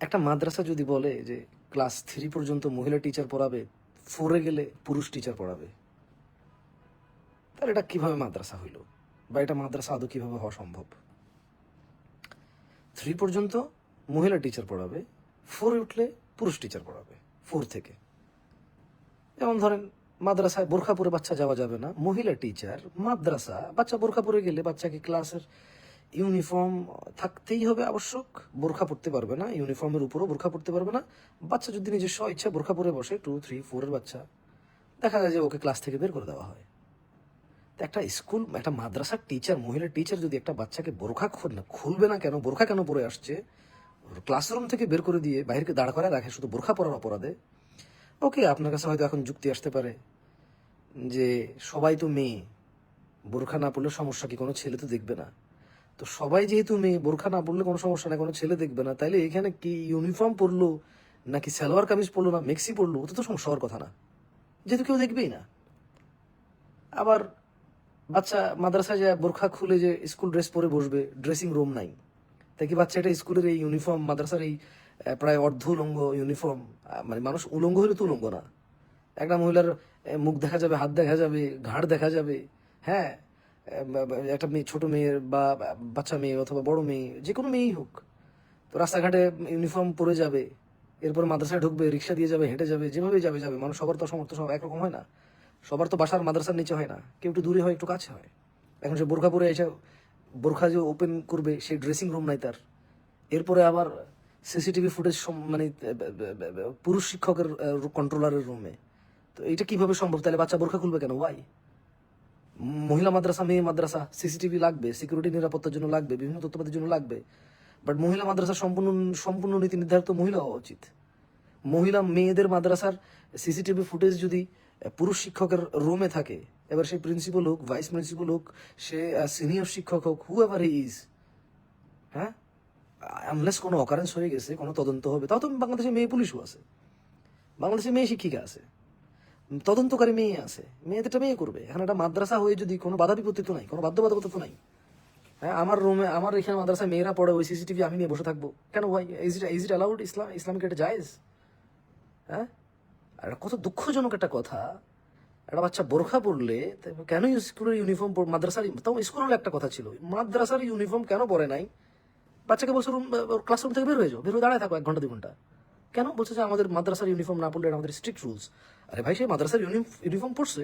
একটা মাদ্রাসা যদি বলে যে ক্লাস 3 পর্যন্ত মহিলা টিচার পড়াবে, 4-এ গেলে পুরুষ টিচার পড়াবে, তাহলে এটা কিভাবে মাদ্রাসা হইল? বা এটা মাদ্রাসা আদৌ কিভাবে হওয়া সম্ভব? 3 পর্যন্ত মহিলা টিচার পড়াবে, 4-এ উঠলে পুরুষ টিচার পড়াবে, 4 থেকে। যেমন ধরেন মাদ্রাসায় বোরখা পরে বাচ্চা যাওয়া যাবে না, মহিলা টিচার মাদ্রাসা, বাচ্চা বোরখা পরে গেলে বাচ্চাকে ক্লাসের ইউনিফর্ম থাকতেই হবে আবশ্যক, বোরখা পরতে পারবে না, ইউনিফর্মের উপরও বোরখা পরতে পারবে না। বাচ্চা যদি নিজস্ব ইচ্ছা বোরখা পরে বসে, 2, 3, 4-এর বাচ্চা, দেখা যায় যে ওকে ক্লাস থেকে বের করে দেওয়া হয়। তো একটা স্কুল, একটা মাদ্রাসার টিচার, মহিলা টিচার যদি একটা বাচ্চাকে বোরখা খুলবে না কেন, বোরখা কেন পরে আসছে, ক্লাসরুম থেকে বের করে দিয়ে বাইরেকে দাঁড় করে রাখে শুধু বোরখা পরার অপরাধে, ওকে আপনার কাছে হয়তো এখন যুক্তি আসতে পারে যে সবাই তো মেয়ে, বোরখা না পড়লে সমস্যা কি, কোনো ছেলে তো দেখবে না। তো সবাই যেহেতু মেয়ে, বোরখা না পড়লে কোনো সমস্যা নেই, কোনো ছেলে দেখবে না, তাইলে এখানে কি ইউনিফর্ম পরলো নাকি সালোয়ার কামিজ পরলো না মেক্সি পরলো, ওটা তো সমস্যা হওয়ার কথা না, যেহেতু কেউ দেখবেই না। আবার বাচ্চা মাদ্রাসায় যায় বোরখা খুলে যে স্কুল ড্রেস পরে বসবে, ড্রেসিং রুম নাই, তাই কি বাচ্চা এটা স্কুলের এই ইউনিফর্ম, মাদ্রাসার এই প্রায় অর্ধ উলঙ্গ ইউনিফর্ম, মানে মানুষ উলঙ্গ হলে তো উলঙ্গ না, একটা মহিলার মুখ দেখা যাবে, হাত দেখা যাবে, ঘাড় দেখা যাবে, হ্যাঁ, একটা মেয়ে, ছোট মেয়ের বা বাচ্চা মেয়ে অথবা বড় মেয়ে, যে কোনো মেয়েই হোক, তো রাস্তাঘাটে ইউনিফর্ম পরে যাবে, এরপর মাদ্রাসায় ঢুকবে, রিক্সা দিয়ে যাবে, হেঁটে যাবে, যেভাবে যাবে যাবে। মানুষ সবার তো সামর্থ্য সব একরকম হয় না, সবার তো বাসার মাদ্রাসার নিচে হয় না, কেউ একটু দূরে হয়, একটু কাছে হয়। এখন সে বোরখা পরে এসে বোরখা যে ওপেন করবে, সেই ড্রেসিং রুম নাই তার। এরপরে আবার সিসিটিভি ফুটেজ, মানে পুরুষ শিক্ষকের কন্ট্রোলারের রুমে। তো এটা কিভাবে সম্ভব? তাহলে বাচ্চা বোরখা খুলবে কেন? ওয়াই? মহিলা মাদ্রাসা, মেয়ে মাদ্রাসা, সিসিটিভি লাগবে, সিকিউরিটি নিরাপত্তার জন্য লাগবে, বিভিন্ন তথ্যপাতির জন্য লাগবে, বাট মহিলা মাদ্রাসার সম্পূর্ণ সম্পূর্ণ নীতি নির্ধারিত মহিলা হওয়া উচিত। মহিলা মেয়েদের মাদ্রাসার সিসিটিভি ফুটেজ যদি পুরুষ শিক্ষকের রুমে থাকে, এবার সে প্রিন্সিপাল হোক, ভাইস প্রিন্সিপাল হোক, সে সিনিয়র শিক্ষক হোক, হু এভার হি ইজ, হ্যাঁ, আনলেস কোনো অকারেন্স হয়ে গেছে, কোনো তদন্ত হবে, তাও তো বাংলাদেশে মেয়ে পুলিশও আছে, বাংলাদেশে মেয়ে শিক্ষিকা আছে, তদন্তকারী মেয়ে আছে, মেয়েদেরটা মেয়ে করবে। এখন একটা মাদ্রাসা হয়ে যদি কোনো বাধা বিপত্তি তো নাই, কোনো বাধ্যবাধকতা তো নাই, হ্যাঁ, আমার রুমে, আমার এখানে মাদ্রাসায় মেয়েরা পড়ে, ওই সিসিটিভি আমি নিয়ে বসে থাকবো কেন? ভাই, ইজ ইট অ্যালাউড? ইসলামিক এটা জায়েজ? হ্যাঁ, আর কত দুঃখজনক একটা কথা, একটা বাচ্চা বোরখা পরলে কেন স্কুলের ইউনিফর্ম, মাদ্রাসার, তাও স্কুল হলে একটা কথা ছিল, মাদ্রাসার ইউনিফর্ম কেন পরে নাই? বাচ্চাকে বলছে ক্লাসরুম থেকে বের হয়ে যাও, বের হয়ে দাঁড়ায় থাকো 1 ঘন্টা 2 ঘন্টা, কেন? বলছে যে আমাদের মাদ্রাসার ইউনিফর্ম না পড়লে এটা আমাদের স্ট্রিক্ট রুলস। আরে ভাই, সেই মাদ্রাসার ইউনিফর্ম পড়ছে,